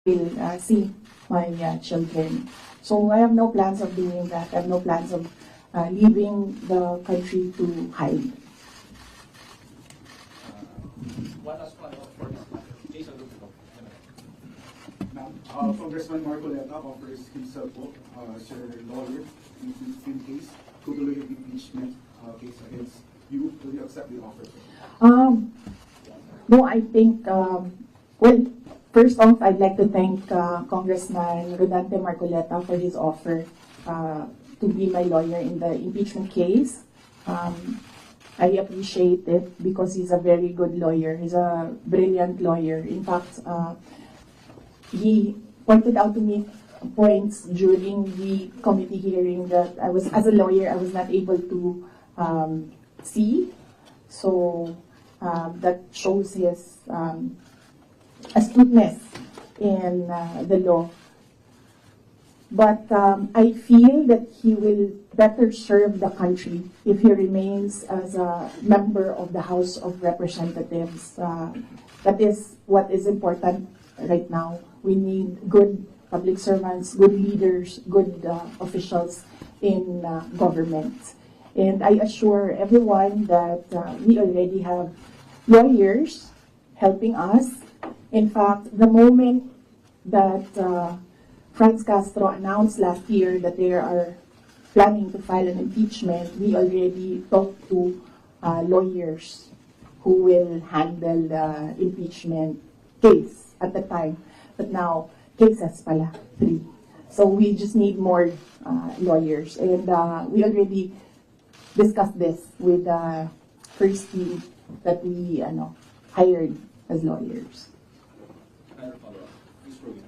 will see my children. So I have no plans of doing that. I have no plans of leaving the country to hide. One last follow-up for this matter. Jason Lupico. Ma'am, Congressman Marcoleta offers himself as your lawyer in case tutuloy yung impeachment case against you. Will you accept the offer? No, I think, well, first off, I'd like to thank Congressman Rodante Marcoleta for his offer to be my lawyer in the impeachment case. I appreciate it because he's a very good lawyer. He's a brilliant lawyer. In fact, he pointed out to me points during the committee hearing that as a lawyer, I was not able to see. So that shows his astuteness in the law. But I feel that he will better serve the country if he remains as a member of the House of Representatives. That is what is important right now. We need good public servants, good leaders, good officials in government. And I assure everyone that we already have lawyers helping us. In fact, the moment that Franz Castro announced last year that they are planning to file an impeachment, we already talked to lawyers who will handle the impeachment case at the time. But now, cases pala, 3. So we just need more lawyers. And we already discussed this with the first team that we hired as lawyers. Another follow-up. Please proceed.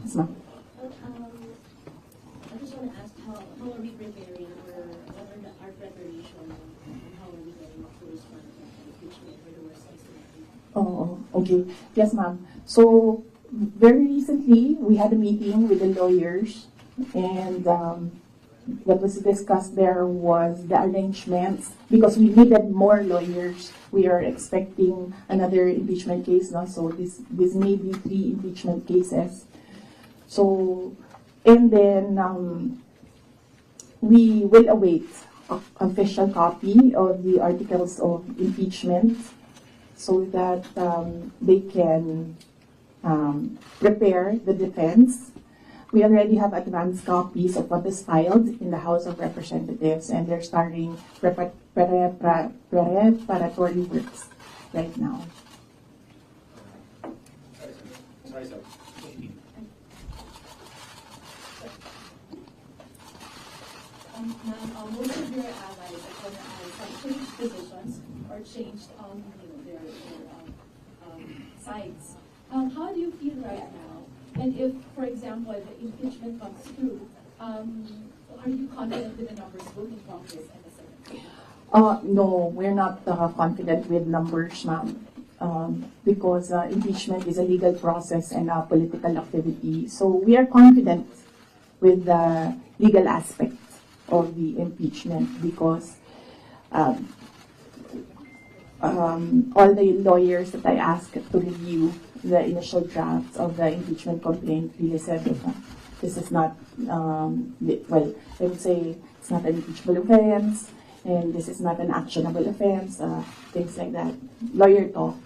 Yes, ma'am. I just want to ask how are we preparing or what are our preparation and how are we getting to respond to impeachment for the worst case scenario? Oh, okay. Yes, ma'am. So, very recently, we had a meeting with the lawyers, and what was discussed there was the arrangements, because we needed more lawyers. We are expecting another impeachment case now, so this may be 3 impeachment cases. So, and then we will await an official copy of the articles of impeachment so that they can prepare the defense. We already have advanced copies of what is filed in the House of Representatives, and they're starting preparatory works right now. Sorry, sir. Most of your allies have changed positions or changed their sides. How do you feel right now? And if, for example, the impeachment comes through, are you confident with the numbers both in Congress and the Senate? No, we're not confident with numbers, ma'am, because impeachment is a legal process and a political activity. So we are confident with the legal aspect of the impeachment because all the lawyers that I asked to review the initial drafts of the impeachment complaint really said that this is not, well, I would say it's not an impeachable offense, and this is not an actionable offense, things like that, lawyer talk.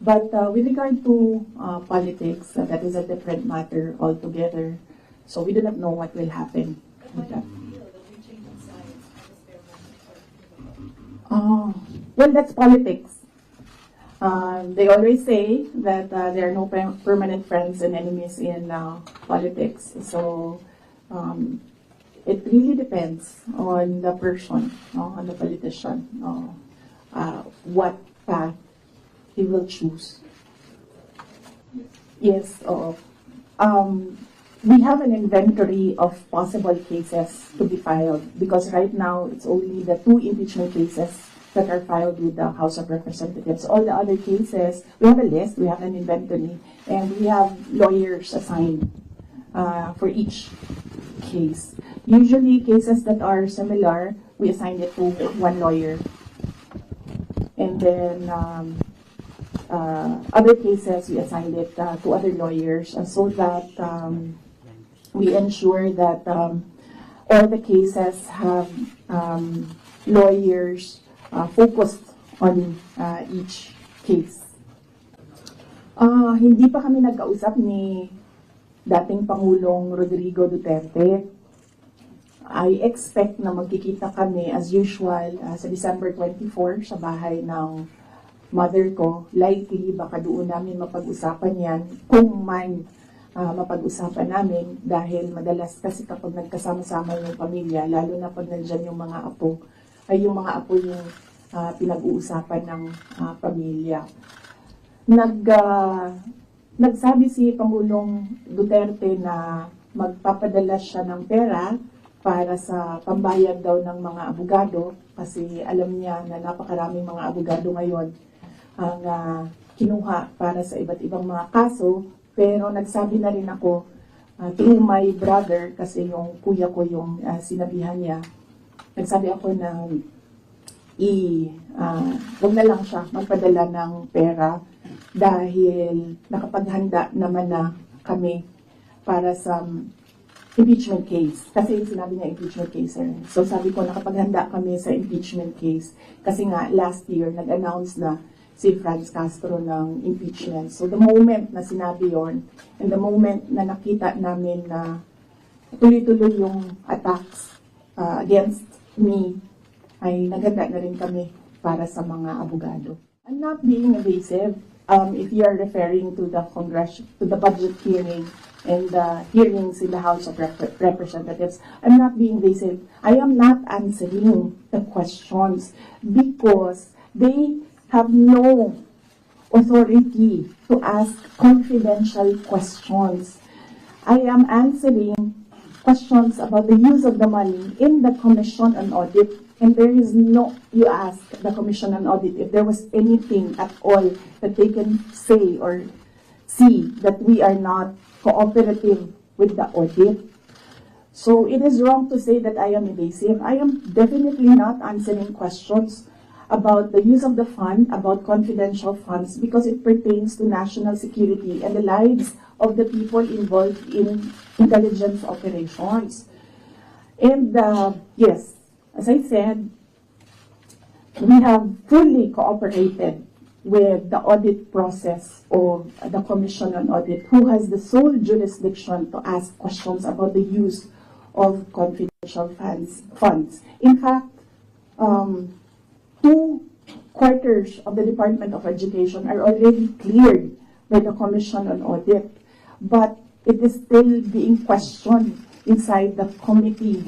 But with regard to politics, that is a different matter altogether. So we do not know what will happen with that. Well, that's politics. They always say that there are no permanent friends and enemies in politics. So it really depends on the person, on the politician, what path he will choose. Yes, we have an inventory of possible cases to be filed because right now it's only the 2 impeachment cases that are filed with the House of Representatives. All the other cases, we have a list, we have an inventory, and we have lawyers assigned for each case. Usually cases that are similar, we assign it to one lawyer. And then other cases, we assigned it to other lawyers so that we ensure that all the cases have lawyers focused on each case. Hindi pa kami nagkausap ni dating Pangulong Rodrigo Duterte. I expect na magkikita kami as usual sa December 24 sa bahay ng mother ko. Likely, baka doon namin mapag-usapan yan kung man mapag-usapan namin dahil madalas kasi kapag nagkasama-sama yung pamilya, lalo na pag nandyan yung mga apo, ay yung mga apo yung pinag-uusapan ng pamilya. Nagsabi si Pangulong Duterte na magpapadala siya ng pera para sa pambayad daw ng mga abogado kasi alam niya na napakaraming mga abogado ngayon ang kinuha para sa iba't ibang mga kaso. Pero nagsabi na rin ako through my brother, kasi yung kuya ko yung sinabihan niya, nagsabi ako na wag na lang siya magpadala ng pera dahil nakapaghanda naman na kami para sa impeachment case. Kasi sinabi niya impeachment case. So sabi ko, nakapaghanda kami sa impeachment case. Kasi nga, last year, nag-announce na si Franz Castro ng impeachment. So the moment na sinabi yon, and the moment na nakita namin na tuloy-tuloy yung attacks against me, ay naghanda na rin kami para sa mga abogado. I'm not being evasive. If you are referring to the budget hearing, and the hearings in the House of Representatives, I'm not being evasive. I am not answering the questions because they have no authority to ask confidential questions. I am answering questions about the use of the money in the Commission on Audit, and there is no, you ask the Commission on Audit if there was anything at all that they can say or see that we are not cooperative with the audit. So it is wrong to say that I am evasive. I am definitely not answering questions about the use of the fund, about confidential funds, because it pertains to national security and the lives of the people involved in intelligence operations. And yes, as I said, we have fully cooperated with the audit process of the Commission on Audit, who has the sole jurisdiction to ask questions about the use of confidential funds. In fact, 2/4 of the Department of Education are already cleared by the Commission on Audit, but it is still being questioned inside the committee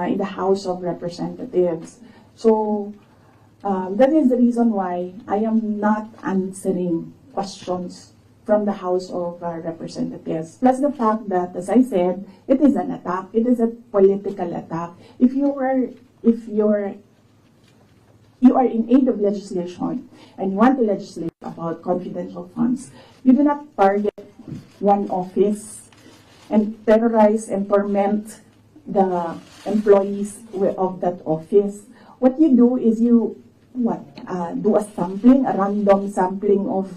in the House of Representatives. So, that is the reason why I am not answering questions from the House of Representatives. Plus the fact that, as I said, it is an attack. It is a political attack. If you are in aid of legislation and you want to legislate about confidential funds, you do not target one office and terrorize and torment the employees of that office. What you do is you do a sampling, a random sampling of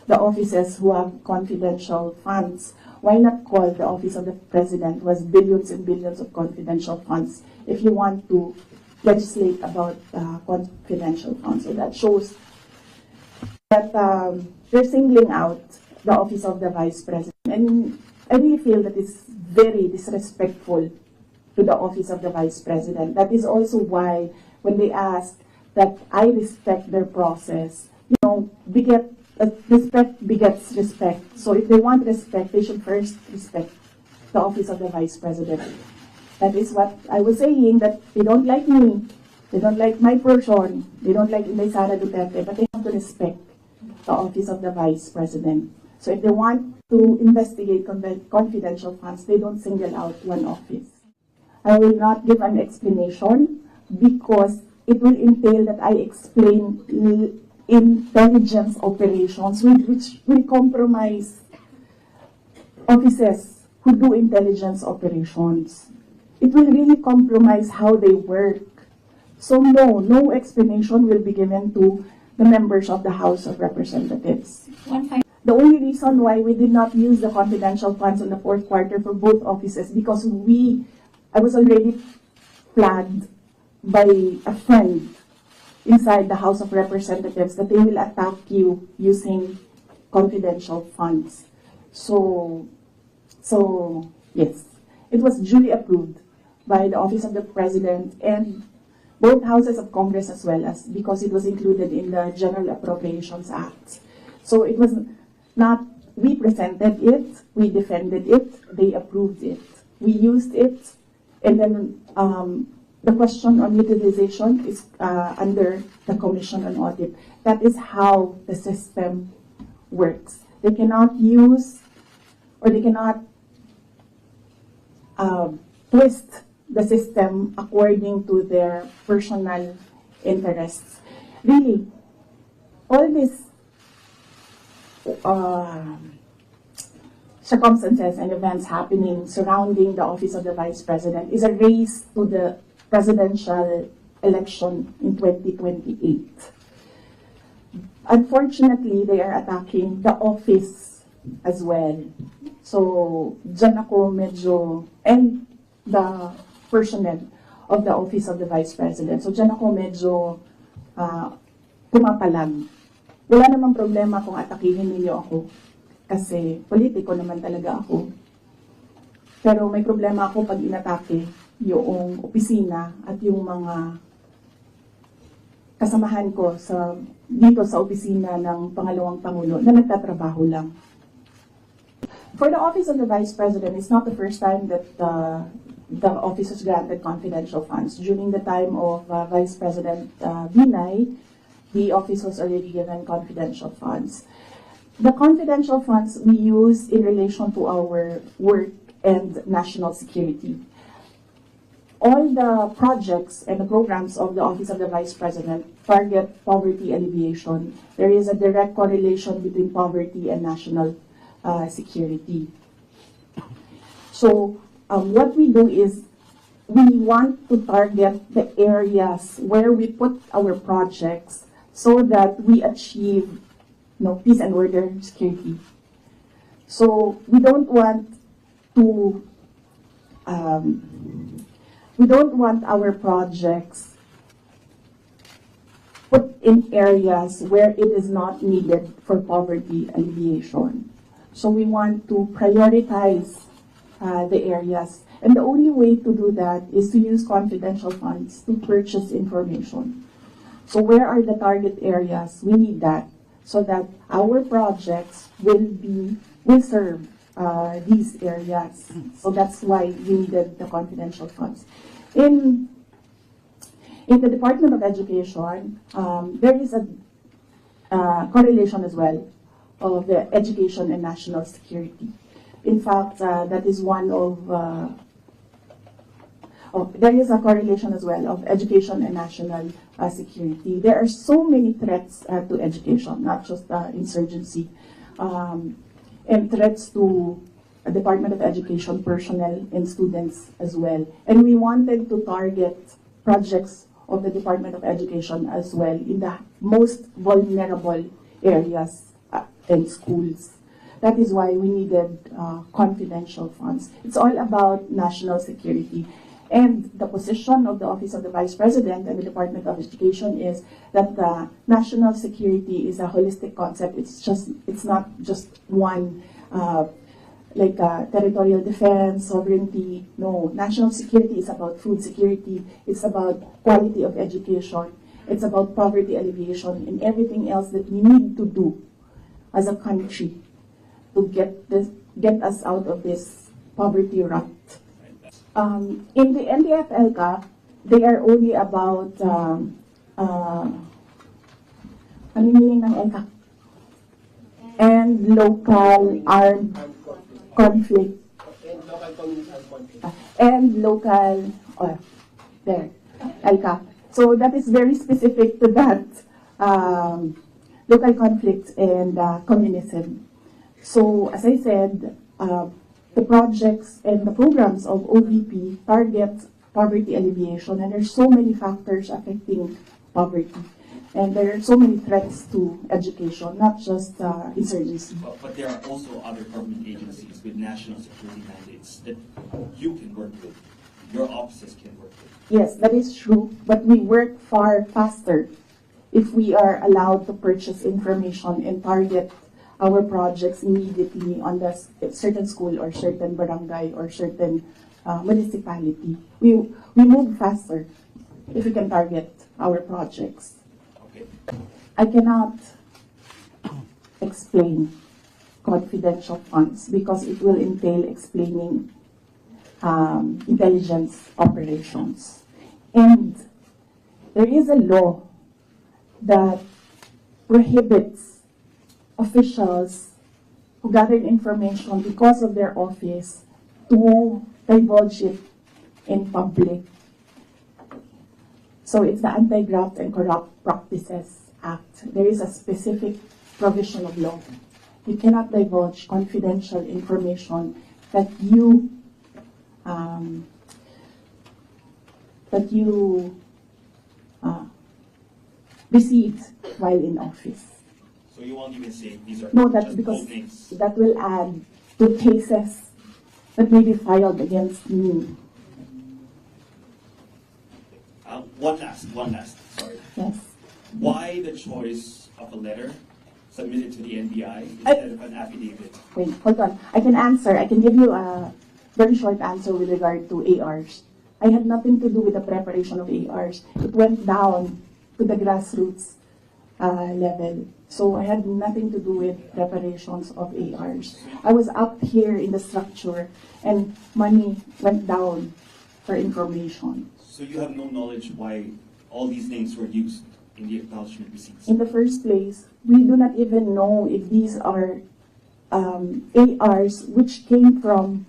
the offices who have confidential funds. Why not call the office of the president, who has billions and billions of confidential funds, if you want to legislate about confidential funds? So that shows that they're singling out the office of the vice president. And I really feel that it's very disrespectful to the office of the vice president. That is also why when they ask that I respect their process, respect begets respect. So if they want respect, they should first respect the office of the vice president. That is what I was saying, that they don't like me, they don't like my person, they don't like Sara Duterte, but they have to respect the office of the vice president. So if they want to investigate confidential funds, they don't single out one office. I will not give an explanation because it will entail that I explain intelligence operations, which will compromise offices who do intelligence operations. It will really compromise how they work. So no explanation will be given to the members of the House of Representatives. The only reason why we did not use the confidential funds in the fourth quarter for both offices because I was already flagged by a friend inside the House of Representatives that they will attack you using confidential funds. So yes, it was duly approved by the Office of the President and both houses of Congress as well as because it was included in the General Appropriations Act. So it was not, we presented it, we defended it, they approved it. We used it, and then the question on utilization is under the Commission on Audit. That is how the system works. They cannot use or they cannot twist the system according to their personal interests. Really, all these circumstances and events happening surrounding the office of the Vice President is a race to the presidential election in 2028. Unfortunately, they are attacking the office as well. So, dyan ako medyo, and the personnel of the office of the Vice President. So, dyan ako medyo pumapalag. Wala namang problema kung atakihin ninyo ako. Kasi politiko naman talaga ako. Pero may problema ako pag inatake yung opisina at yung mga kasamahan ko dito sa opisina ng pangalawang Pangulo na nagtatrabaho lang. For the Office of the Vice President, it's not the first time that the office was granted confidential funds. During the time of Vice President Binay, the office was already given confidential funds. The confidential funds we use in relation to our work and national security. All the projects and the programs of the Office of the Vice President target poverty alleviation. There is a direct correlation between poverty and national security. So what we do is we want to target the areas where we put our projects so that we achieve peace and order, security. So we don't want to our projects put in areas where it is not needed for poverty alleviation. So we want to prioritize the areas. And the only way to do that is to use confidential funds to purchase information. So where are the target areas? We need that so that our projects will serve these areas. So that's why we needed the confidential funds. In the Department of Education, there is a correlation as well of the education and national security. In fact, that is one there is a correlation as well of education and national security. There are so many threats to education, not just insurgency, and threats to Department of Education personnel and students as well. And we wanted to target projects of the Department of Education as well in the most vulnerable areas and schools. That is why we needed confidential funds. It's all about national security. And the position of the Office of the Vice President and the Department of Education is that the national security is a holistic concept. It's not just one, like territorial defense, sovereignty. No, national security is about food security. It's about quality of education. It's about poverty alleviation and everything else that we need to do as a country to get us out of this poverty rut. In the NDF-LCA, they are only about, ano meaning ng LCA? And local armed conflict. And local, LCA. So that is very specific to that, local conflict and communism. So as I said, the projects and the programs of OVP target poverty alleviation, and there's so many factors affecting poverty. And there are so many threats to education, not just insurgency. But there are also other government agencies with national security mandates that you can work with, your offices can work with. Yes, that is true, but we work far faster if we are allowed to purchase information and target our projects immediately on the certain school or certain barangay or certain municipality. We move faster if we can target our projects. Okay. I cannot explain confidential funds because it will entail explaining intelligence operations. And there is a law that prohibits officials who gathered information because of their office to divulge it in public. So it's the Anti-Graft and Corrupt Practices Act. There is a specific provision of law. You cannot divulge confidential information that you received while in office. So you won't even say these are No, that's just because code names. that will add to cases that may be filed against me. One last, sorry. Yes. Why the choice of a letter submitted to the NBI instead of an affidavit? Wait, hold on. I can answer. I can give you a very short answer with regard to ARs. I had nothing to do with the preparation of ARs. It went down to the grassroots level. So I had nothing to do with preparations of ARs. I was up here in the structure and money went down for information. So you have no knowledge why all these names were used in the acknowledgement receipts? In the first place, we do not even know if these are ARs which came from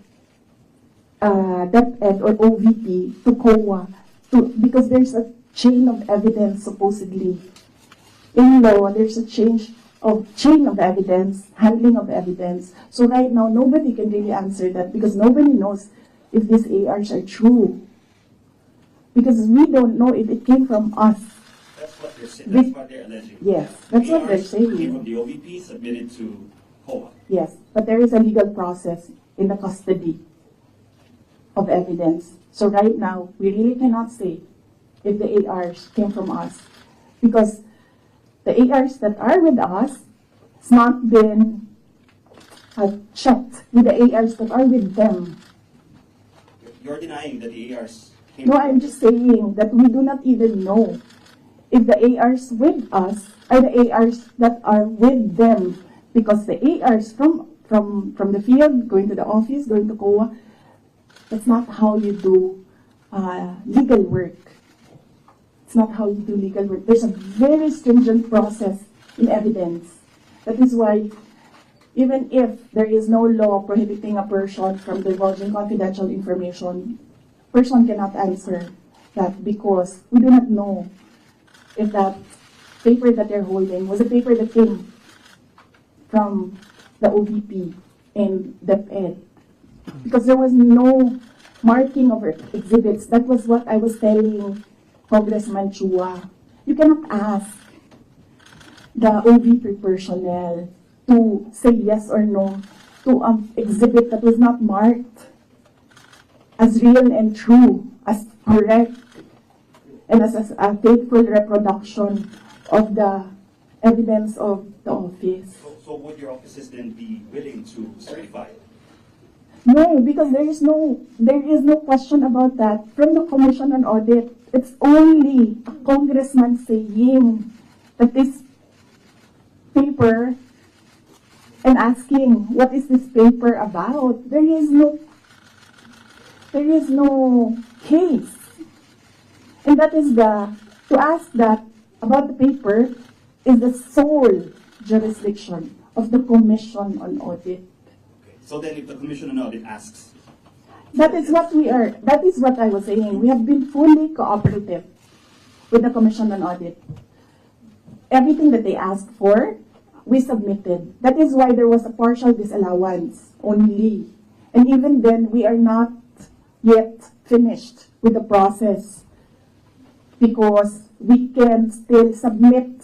DepEd or OVP to COA, because there's a chain of evidence supposedly. In law, there's a chain of evidence, handling of evidence. So right now, nobody can really answer that because nobody knows if these ARs are true. Because we don't know if it came from us. That's what they're saying. That's what they're alleging. Yes, that's what they're ARs saying. Came from the OVP, submitted to COA. Yes, but there is a legal process in the custody of evidence. So right now, we really cannot say if the ARs came from us because the ARs that are with us has not been checked with the ARs that are with them. You're denying that the ARs came No, from I'm just saying that we do not even know if the ARs with us are the ARs that are with them because the ARs from the field, going to the office, going to COA, that's not how you do legal work. It's not how you do legal work. There's a very stringent process in evidence. That is why even if there is no law prohibiting a person from divulging confidential information, person cannot answer that because we do not know if that paper that they're holding was a paper that came from the OVP and DepEd. Because there was no marking of exhibits. That was what I was telling Congressman Chua. You cannot ask the OVP personnel to say yes or no to an exhibit that was not marked as real and true, as correct, and as a faithful reproduction of the evidence of the office. So would your offices then be willing to certify? No, because there is no question about that. From the Commission on Audit, it's only a congressman saying that this paper and asking what is this paper about. There is no case. And that is to ask that about the paper is the sole jurisdiction of the Commission on Audit. So then if the Commission on Audit asks, That is what I was saying. We have been fully cooperative with the Commission on Audit. Everything that they asked for, we submitted. That is why there was a partial disallowance only. And even then, we are not yet finished with the process because we can still submit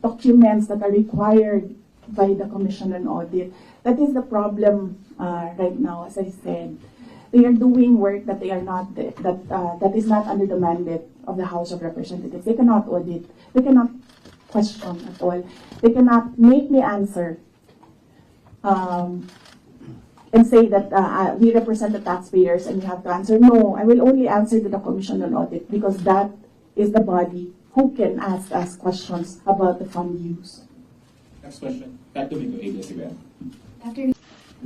documents that are required by the Commission on Audit. That is the problem right now, as I said. They are doing work that they are not that is not under the mandate of the House of Representatives. They cannot audit. They cannot question at all. They cannot make me answer and say that we represent the taxpayers and you have to answer. No, I will only answer to the Commission on Audit because that is the body who can ask us questions about the fund use. Next question. Back to Miko Iglesia.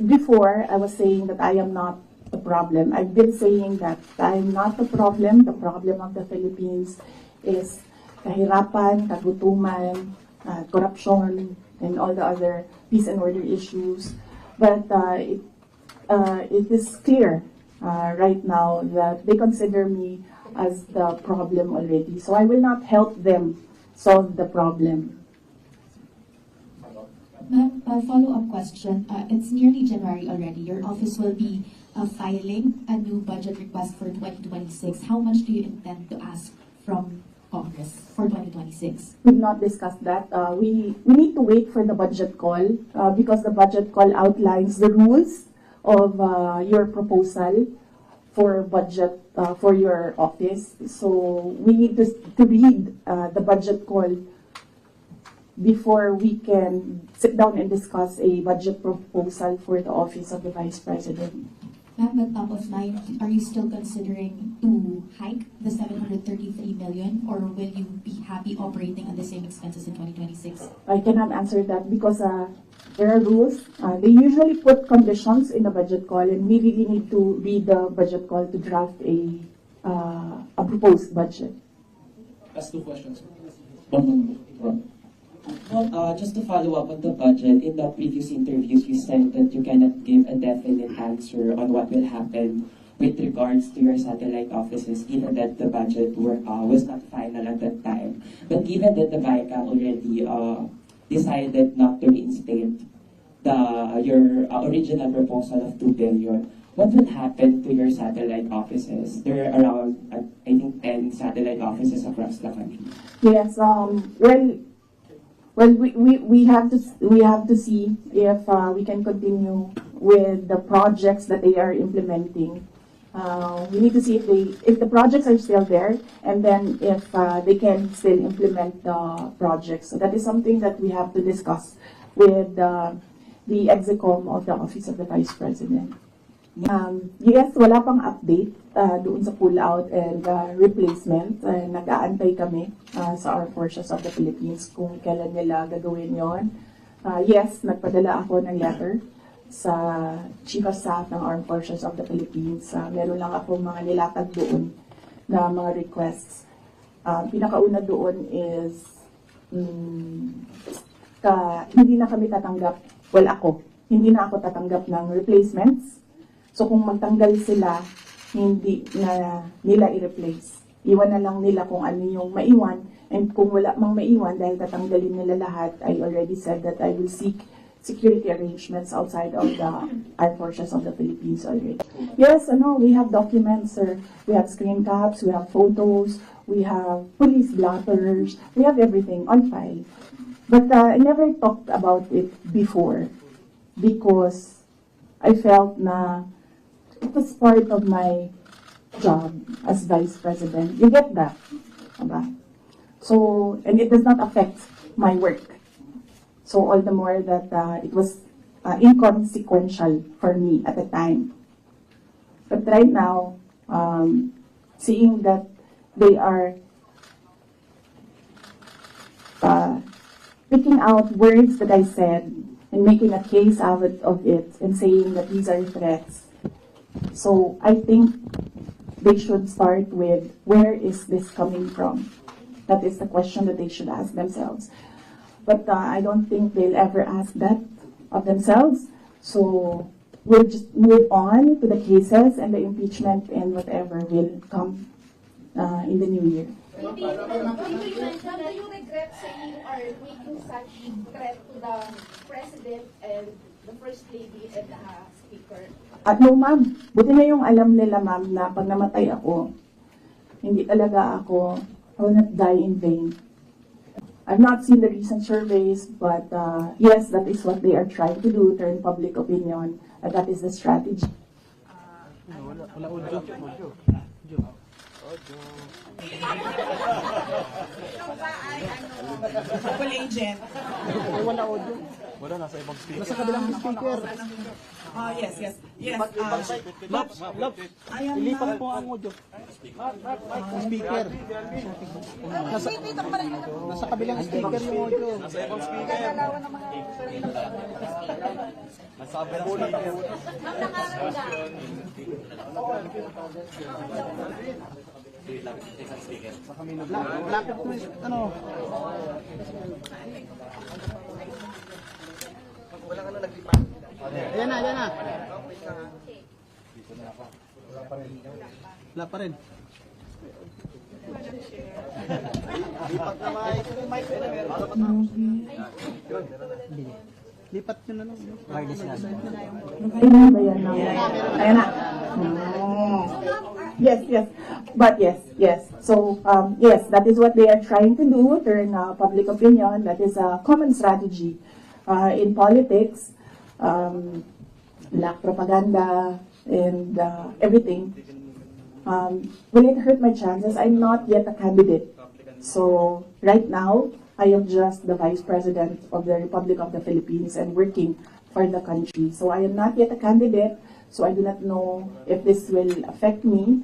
Before, I was saying that I am not the problem. I've been saying that I am not the problem. The problem of the Philippines is kahirapan, kagutuman, corruption, and all the other peace and order issues. But it is clear right now that they consider me as the problem already. So I will not help them solve the problem. Ma'am, a follow-up question. It's nearly January already. Your office will be filing a new budget request for 2026. How much do you intend to ask from Congress for 2026? We've not discussed that. We need to wait for the budget call because the budget call outlines the rules of your proposal for budget for your office. So we need to read the budget call before we can sit down and discuss a budget proposal for the office of the Vice President. Ma'am, but top of mind, are you still considering to hike the 733 million, or will you be happy operating on the same expenses in 2026? I cannot answer that because there are rules. They usually put conditions in the budget call, and we really need to read the budget call to draft a proposed budget. That's two questions. Well, just to follow up on the budget, in the previous interviews, you said that you cannot give a definite answer on what will happen with regards to your satellite offices, given that the budget was not final at that time. But given that the VICA already decided not to reinstate your original proposal of 2 billion, what will happen to your satellite offices? There are around, I think, 10 satellite offices across the country. Yes. Well, we have to see if we can continue with the projects that they are implementing. We need to see if the projects are still there, and then if they can still implement the projects. So that is something that we have to discuss with the Execom of the Office of the Vice President. Yes, wala pang update doon sa pull-out and replacement. Nag-aantay kami sa Armed Forces of the Philippines kung kailan nila gagawin yon. Yes, nagpadala ako ng letter sa Chief of Staff ng Armed Forces of the Philippines. Meron lang ako mga nilatag doon na mga requests. Pinakauna doon is hindi na kami tatanggap, hindi na ako tatanggap ng replacements. So kung magtanggal sila, hindi na nila i-replace. Iwan na lang nila kung ano yung maiwan. And kung wala mang maiwan, dahil tatanggalin nila lahat, I already said that I will seek security arrangements outside of the Armed Forces of the Philippines already. Yes, we have documents, sir. We have screen caps, we have photos, we have police blotters, we have everything on file. But I never talked about it before because I felt na it was part of my job as Vice President. You get that? Diba? So, and it does not affect my work. So, all the more that it was inconsequential for me at the time. But right now, seeing that they are picking out words that I said and making a case out of it and saying that these are threats. So I think they should start with, where is this coming from? That is the question that they should ask themselves. But I don't think they'll ever ask that of themselves. So we'll just move on to the cases and the impeachment and whatever will come in the new year. Maybe you mentioned that you regret saying you are making such threat to the President and the First Lady and the Speaker? No, ma'am. Buti na yung alam nila, ma'am, na pag namatay ako, hindi talaga ako, I will not die in vain. I've not seen the recent surveys, but yes, that is what they are trying to do, turn public opinion, and that is the strategy. Double agent. Wala audio. Wala, nasa ibang speaker. Nasa kabilang speaker. Yes, yes. Yes. Love. Ilipat po ang audio. Speaker. Nasa kabilang speaker yung audio. Nasa ibang speaker. Nasa kabilang speaker. Lapit mo ano? Wala ka na naglipat. Ayan na. Wala pa rin. Lipat na mic. Lipat nyo na lang. Wireless na. Ayun ba yan? Ayan na. Yes. But yes. So, yes, that is what they are trying to do, turn public opinion. That is a common strategy in politics. Black propaganda and everything. Will it hurt my chances? I'm not yet a candidate. So, right now, I am just the Vice President of the Republic of the Philippines and working for the country. So, I am not yet a candidate. So I do not know if this will affect me.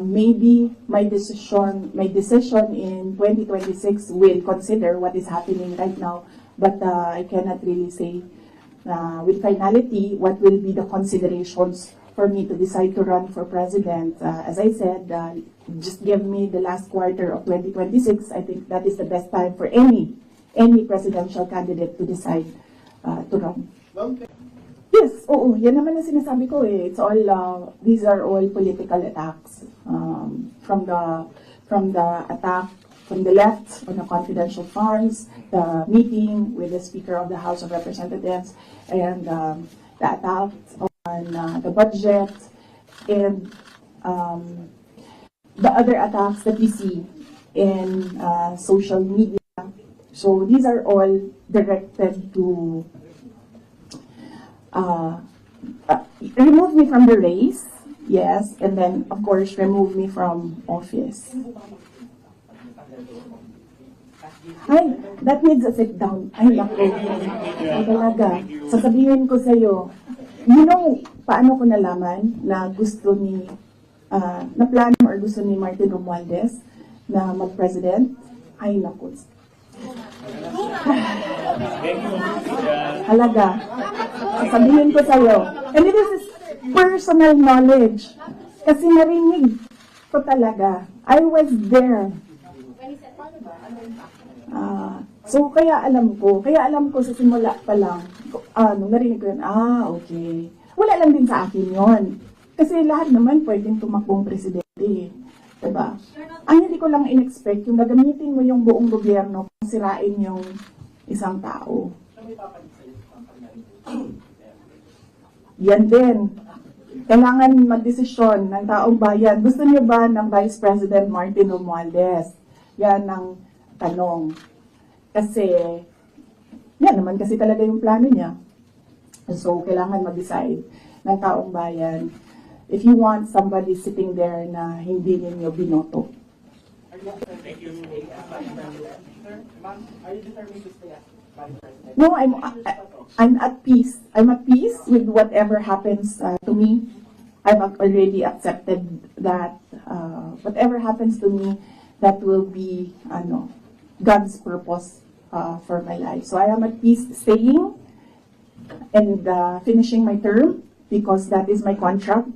Maybe my decision in 2026 will consider what is happening right now, but I cannot really say with finality what will be the considerations for me to decide to run for president. As I said, just give me the last quarter of 2026. I think that is the best time for any presidential candidate to decide to run. Yes, oo, yan naman ang sinasabi ko eh. It's all, these are all political attacks. From the attack from the left on the confidential funds, the meeting with the Speaker of the House of Representatives, and the attack on the budget, and the other attacks that we see in social media. So these are all directed to remove me from the race, yes, and then of course remove me from office. Ay, that needs a sit down. Ay, naku. Ay, talaga. Sasabihin ko sa'yo, you know, paano ko nalaman na gusto ni, na plano or gusto ni Martin Romualdez na mag-president? Ay, naku. Halaga. Sasabihin ko sa'yo. And it is personal knowledge. Kasi narinig ko talaga. I was there. So, kaya alam ko sa simula pa lang, nung narinig ko yun, okay. Wala lang din sa akin yon. Kasi lahat naman pwedeng tumakbong presidente. Diba? Ang hindi ko lang in-expect, yung gagamitin mo yung buong gobyerno para sirain yung isang tao. Yan din. Kailangan magdesisyon ng taong bayan. Gusto niyo ba ng Vice President Martin Romualdez? Yan ang tanong. Kasi, yan naman kasi talaga yung plano niya. So, kailangan mag-decide ng taong bayan if you want somebody sitting there na hindi ninyo binoto. Thank you. Ma'am, are you determined to stay as Vice President? No, I'm at peace. I'm at peace with whatever happens to me. I've already accepted that whatever happens to me, that will be God's purpose for my life. So I am at peace staying and finishing my term because that is my contract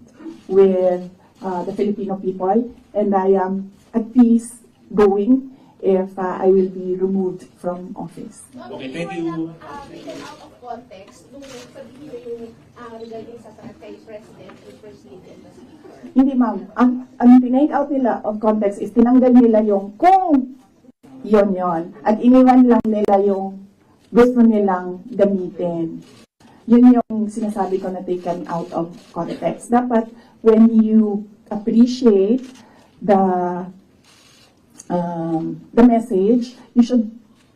with the Filipino people, and I am at peace going if I will be removed from office. Okay, thank you. Taken out of context, nung sabihin niyo yung regarding sa kay President, yung First Lady and the Speaker. Hindi ma'am, ang tinake out nila of context is tinanggal nila yung kung yon at iniwan lang nila yung gusto nilang gamitin. Yun yung sinasabi ko na taken out of context. Dapat, when you appreciate the message, you should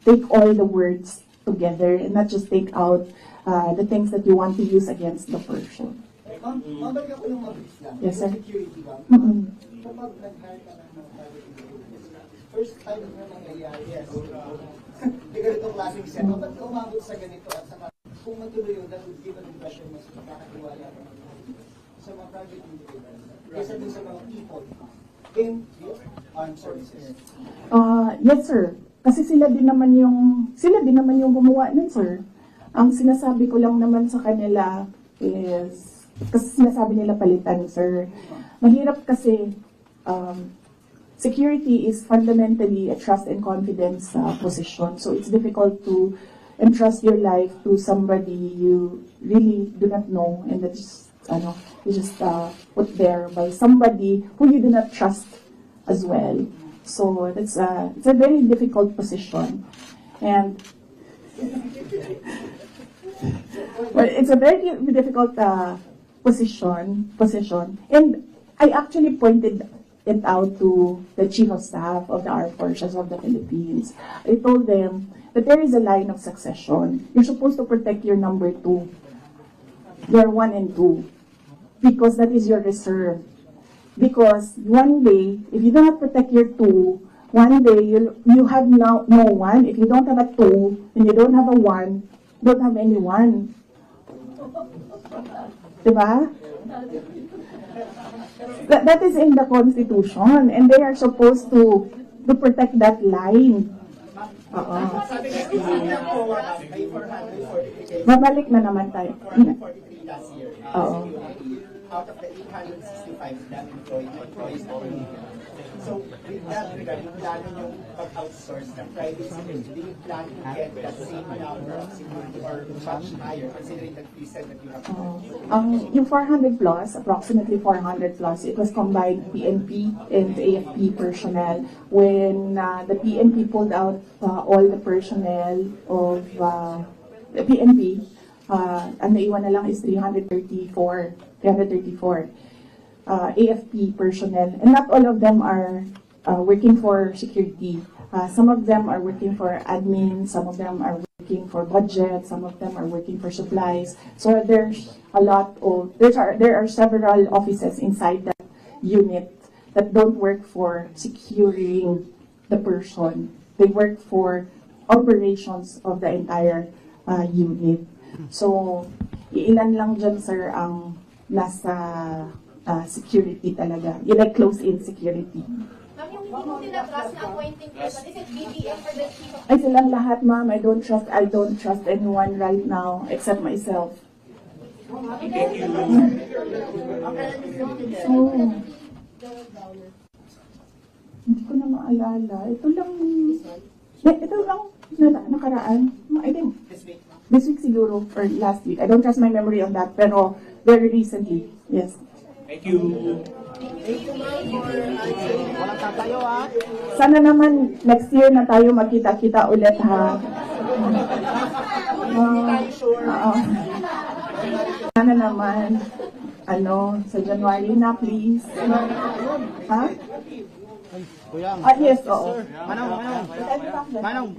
take all the words together and not just take out the things that you want to use against the person. Mabalik ako yung mabilis lang. Yes, sir. Security ba? Mm-mm. Kapag nag-hire ka ng private individuals, first time na nangyayari, yes. Di ganitong klaseng setup. Ba't umabot sa ganito at saka kung matuloy yun, that would give an impression mas makakatiwala sa mga private individuals kaysa dun sa mga people in the armed services. Yes, sir. Kasi sila din naman yung gumawa nun, sir. Ang sinasabi ko lang naman sa kanila is, kasi sinasabi nila palitan, sir. Mahirap kasi, security is fundamentally a trust and confidence position. So it's difficult to entrust your life to somebody you really do not know and that you just put there by somebody who you do not trust as well. So it's a very difficult position, and well, it's a very difficult position. And I actually pointed it out to the Chief of Staff of the Armed Forces of the Philippines. I told them that there is a line of succession. You're supposed to protect your number 2, your 1 and 2, because that is your reserve. Because one day, if you do not protect your 2, one day you have no 1. If you don't have a 2 and you don't have a 1, don't have any 1. Diba? That is in the Constitution, and they are supposed to protect that line. Babalik na naman tayo. 443 last year. Oo. Out of the 865 na employees. So, with that regard, yung plano yung pag-outsource ng private security, do you plan to get that same number of security or much higher, considering that you said that you have Yung 400 plus, approximately 400 plus, it was combined PNP and AFP personnel. When the PNP pulled out all the personnel of the PNP, ang naiwan na lang is 334. AFP personnel, and not all of them are working for security. Some of them are working for admin, some of them are working for budget, some of them are working for supplies. So there's a lot of, there are several offices inside that unit that don't work for securing the person. They work for operations of the entire unit. So, ilan lang dyan, sir, ang nasa security talaga. Yung like close-in security. Ma'am, yung hindi mo tinatras na appointing person, is it BBM or the chief of... Ay, silang lahat, ma'am. I don't trust anyone right now except myself. So, hindi ko na maalala. Ito lang na nakaraan. I think this week siguro or last week. I don't trust my memory on that, pero very recently. Yes. Thank you. walang tatayo, ha? Sana naman next year na tayo magkita-kita ulit, ha? Sana naman, sa January na, please. Ha? Kuyang. Yes, oo. Manong.